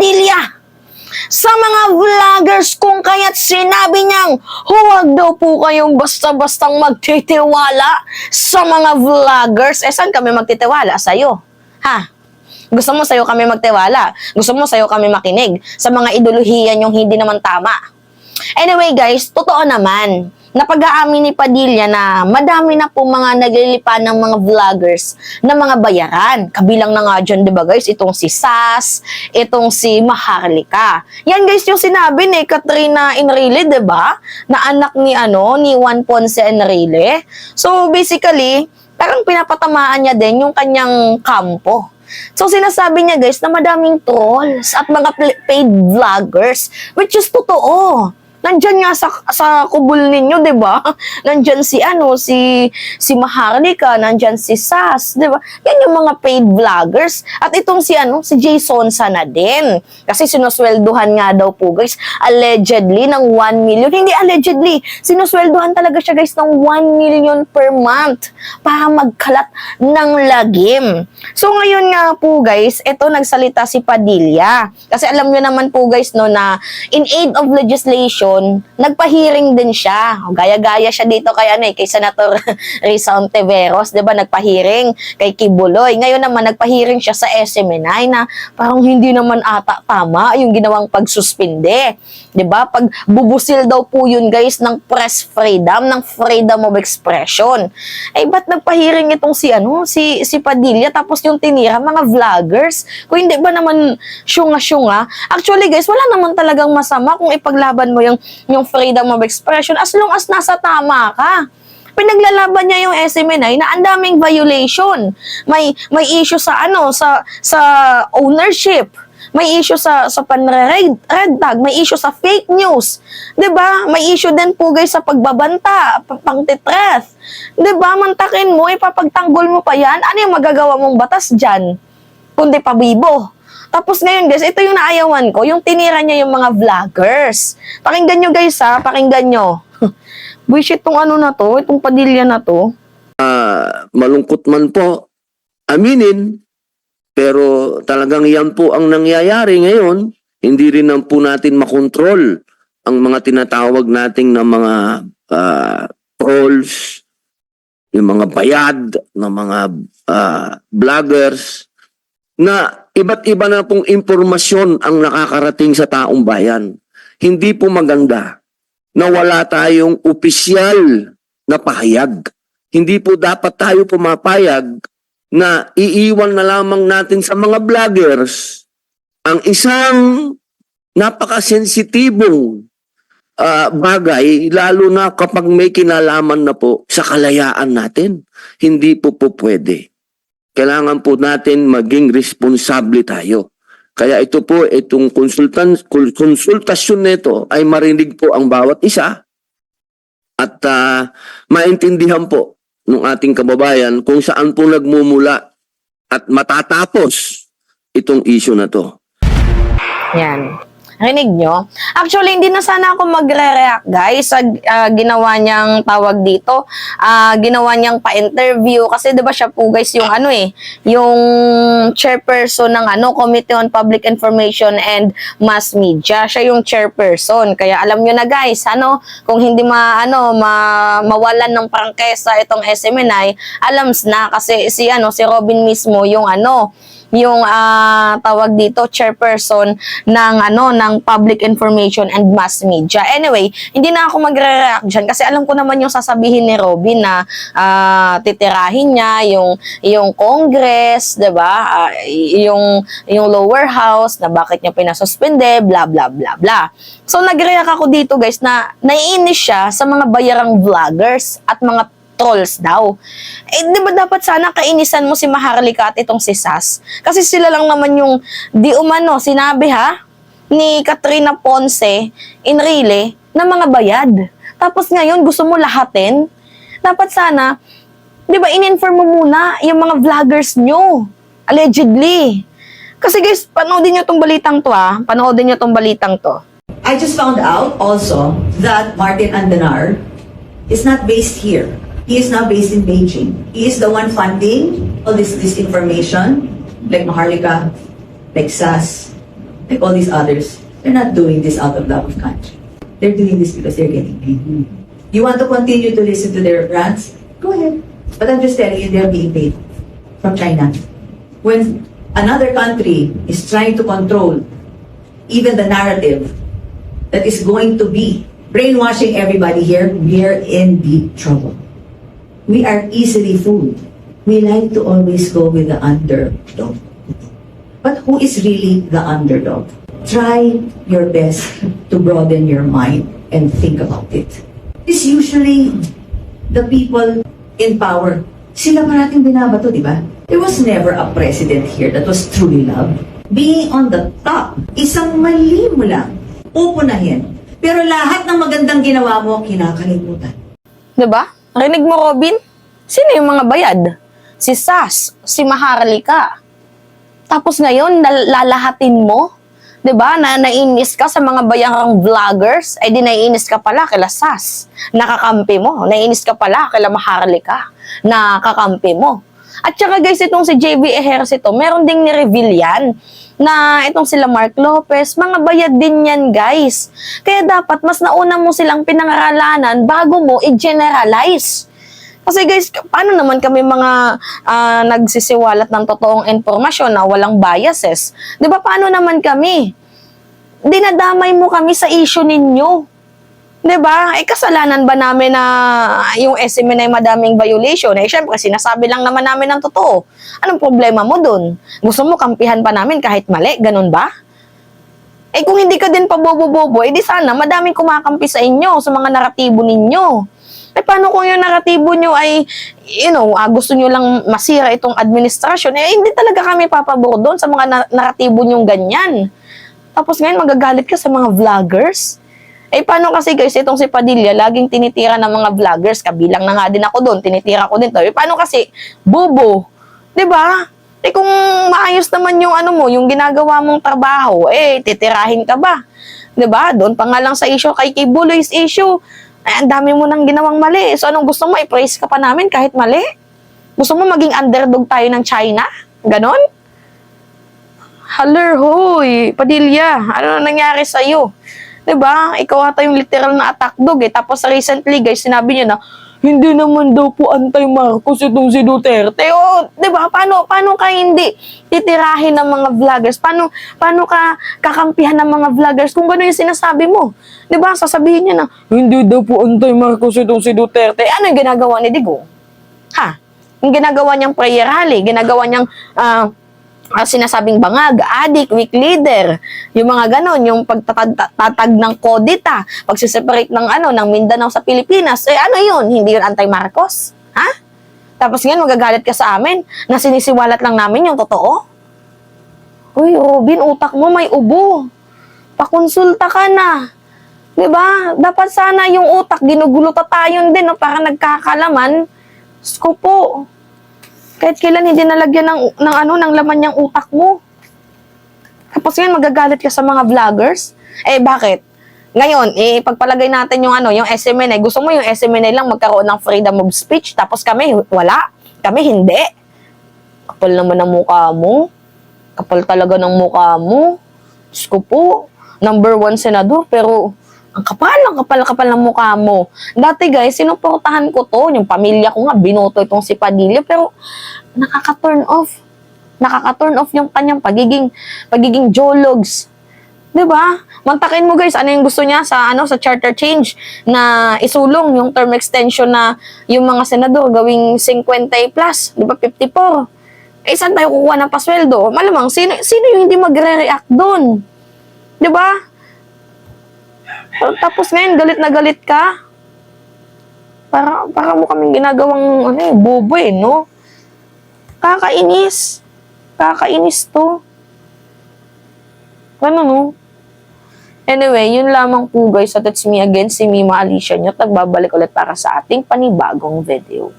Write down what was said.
Padilla sa mga vloggers kung kaya't sinabi niyang huwag daw po kayong basta-bastang magtitiwala sa mga vloggers. Eh, saan kami magtitiwala? Sa'yo. Ha? Gusto mo sa'yo kami magtiwala? Gusto mo sa'yo kami makinig? Sa mga ideolohiya yung hindi naman tama? Anyway guys, totoo naman na pag-aamin ni Padilla na madami na po mga naglilipan ng mga vloggers na mga bayaran. Kabilang na nga dyan, diba guys, itong si Sas, itong si Maharlika. Yan guys yung sinabi ni Katrina Enrile, diba? Na anak ni ni Juan Ponce Enrile. So basically, parang pinapatamaan niya din yung kanyang kampo. So sinasabi niya guys na madaming trolls at mga paid vloggers, which is totoo. Nandyan nga sa kubol ninyo, 'di ba? Nandyan si si Maharlika, nandyan si Sas, 'di ba? Yan yung mga paid vloggers. At itong si Jason Sana din. Kasi sinuswelduhan nga daw po, guys, allegedly ng 1 million. Hindi allegedly, sinuswelduhan talaga siya, guys, ng 1 million per month para magkalat ng lagim. So ngayon nga po, guys, ito nagsalita si Padilla. Kasi alam niyo naman po, guys, no, na in aid of legislation, nagpa-hearing din siya. Gaya-gaya siya dito kay kay Senator Risa Ontiveros, 'di ba? Nagpa-hearing kay Kibuloy. Ngayon naman nagpa-hearing siya sa SMNI na parang hindi naman ata tama yung ginawang pagsuspinde. 'Di ba? Pag bubusil daw po yun, guys, ng press freedom, ng freedom of expression. Eh ba't nagpa-hearing itong si Padilla tapos yung tinira mga vloggers? Kung hindi ba naman syunga-syunga? Actually, guys, wala naman talagang masama kung ipaglaban mo yung freedom of expression as long as nasa tama ka. Pinaglalaban niya yung SMNI na ang daming violation. May issue sa sa ownership. May issue sa panre-red tag, may issue sa fake news. 'Di ba? May issue din po, guys, sa pagbabanta, pangtitreth. 'Di ba? Mantakin mo, ipapagtanggol mo pa 'yan. Ano yung magagawa mong batas diyan? Kundi pabibo. Tapos ngayon, guys, ito yung naayawan ko, yung tinira niya yung mga vloggers. Pakinggan nyo, guys, ha? Pakinggan nyo. Bullshit tong itong Padilla na to. Malungkot man po aminin, pero talagang yan po ang nangyayari ngayon. Hindi rin po natin makontrol ang mga tinatawag nating na mga trolls, yung mga bayad, na mga vloggers, na iba't iba na pong impormasyon ang nakakarating sa taong bayan. Hindi po maganda na wala tayong opisyal na pahayag. Hindi po dapat tayo pumapayag na iiwan na lamang natin sa mga vloggers ang isang napakasensitibong bagay, lalo na kapag may kinalaman na po sa kalayaan natin. Hindi po pwede. Kailangan po natin maging responsable tayo. Kaya ito po, itong konsultasyon nito ay marinig po ang bawat isa at maintindihan po ng ating kababayan kung saan po nagmumula at matatapos itong issue na to. Yan. Rinig nyo? Actually, hindi na sana ako magre-react, guys, sa ginawa niyang tawag dito. Ginawa niyang pa-interview. Kasi diba siya po, guys, yung yung chairperson ng Committee on Public Information and Mass Media. Siya yung chairperson. Kaya alam nyo na, guys, kung hindi mawalan ng prangkesa itong SMNI, alams na. Kasi si Robin mismo, yung tawag dito, chairperson ng Public Information and Mass Media. Anyway, hindi na ako magre-react dyan kasi alam ko naman yung sasabihin ni Robin na titirahin niya yung Congress, 'di ba? Yung lower house na bakit niya pinasuspende, bla bla bla bla. So nag-react ako dito, guys, na naiinis siya sa mga bayarang vloggers at mga trolls daw. Eh, di ba dapat sana kainisan mo si Maharlika at itong si Sas? Kasi sila lang naman yung sinabi ni Katrina Ponce Enrile na mga bayad. Tapos ngayon, gusto mo lahatin? Dapat sana, di ba, in-inform mo muna yung mga vloggers nyo. Allegedly. Kasi guys, panoodin nyo tong balitang to, Panoodin nyo tong balitang to. I just found out also that Martin Andanar is not based here. He is now based in Beijing. He is the one funding all this information, like Maharlika, like Sas, like all these others, they're not doing this out of love of country. They're doing this because they're getting paid. You want to continue to listen to their rants? Go ahead. But I'm just telling you, they're being paid from China. When another country is trying to control even the narrative that is going to be brainwashing everybody here, we're in deep trouble. We are easily fooled. We like to always go with the underdog. But who is really the underdog? Try your best to broaden your mind and think about it. It's usually the people in power. Sila parating binabato, di ba? There was never a president here that was truly loved. Being on the top, isang mali mo lang, upunahin. Pero lahat ng magandang ginawa mo, kinakalimutan. Diba? Rinig mo, Robin? Sino yung mga bayad? Si Sas, si Maharlika. Tapos ngayon, lalahatin mo? Diba? Na nainis ka sa mga bayarang vloggers, ay di naiinis ka pala kila Sas. Nakakampi mo. Naiinis ka pala kila Maharlika. Nakakampi mo. At saka guys, itong si JV Ejercito, meron ding ni-reveal yan na itong sila Mark Lopez, mga bayad din yan guys. Kaya dapat mas nauna mo silang pinangaralan bago mo i-generalize. Kasi guys, paano naman kami mga nagsisiwalat ng totoong informasyon na walang biases? Di ba paano naman kami? Dinadamay mo kami sa issue ninyo. 'Di ba? Kasalanan ba namin na yung SMNI madaming violation? Syempre, sinasabi lang naman namin ng totoo. Anong problema mo dun? Gusto mo kampihan pa namin kahit mali? Ganun ba? Kung hindi ka din pa bobo-bobo, di sana madaming kumakampi sa inyo, sa mga naratibo ninyo. Paano kung yung naratibo nyo ay, gusto nyo lang masira itong administrasyon? Hindi talaga kami papabor doon sa mga naratibo nyong ganyan. Tapos ngayon, magagalit ka sa mga vloggers? Paano kasi guys, itong si Padilla, laging tinitira ng mga vloggers, kabilang na nga din ako doon, tinitira ko din to. Paano kasi, bobo, 'di ba? Kung maayos naman yung yung ginagawa mong trabaho, titirahin ka ba? 'Di ba? Doon pa nga lang sa issue kay Kibuloy's issue, ang dami mo nang ginawang mali. So anong gusto mo, i-praise ka pa namin kahit mali? Gusto mo maging underdog tayo ng China? Ganon? Haller, hoy, Padilla, ano nangyari sa'yo? Diba? Ikaw ata yung literal na attack dog Tapos recently, guys, sinabi niya na, hindi naman daw po anti-Marcos itong si Duterte. Diba? Paano ka hindi titirahin ng mga vloggers? Paano ka kakampihan ng mga vloggers kung gano'n yung sinasabi mo? Diba? Sasabihin niya na, hindi daw po anti-Marcos itong si Duterte. Ano yung ginagawa ni Digong? Yung ginagawa niyang prayer rally, ginagawa niyang sinasabing bangag, adik, weak leader, yung mga ganon, yung pagtatag ng kodita, pagsiseparate ng Mindanao sa Pilipinas, ano yun? Hindi yun anti-Marcos? Tapos ngayon, magagalit ka sa amin na sinisiwalat lang namin yung totoo? Uy, Robin, utak mo may ubo. Pakonsulta ka na. Diba? Dapat sana yung utak, ginuguluta tayo din, para nagkakalaman. Sko po. Kahit kailan hindi nalagyan ng laman yung utak mo. Tapos ngayon, magagalit ka sa mga vloggers? Bakit? Ngayon, pagpalagay natin yung SMNI. Gusto mo yung SMNI lang magkaroon ng freedom of speech, tapos kami, wala. Kami, hindi. Kapal naman ang mukha mo. Kapal talaga ng mukha mo. Diyos ko po, number 1 senador, pero ang kapal ng mukha mo. Dati guys, sinuportahan ko to. Yung pamilya ko nga, binoto itong si Padilla. Pero, nakaka-turn off. Nakaka-turn off yung kanyang pagiging jologs. Diba? Mantakin mo guys, ano yung gusto niya sa charter change na isulong yung term extension na yung mga senador gawing 50 plus. Diba? 54. Saan tayo kukuha ng pasweldo? Malamang, sino yung hindi magre-react dun? Diba? Tapos ngayon, galit na galit ka. Para mo kaming ginagawang bobo no? Kakainis. Kakainis to. No? Anyway, yun lamang po guys. At it's me again, si Mima Alicia nyo. Nagbabalik ulit para sa ating panibagong video.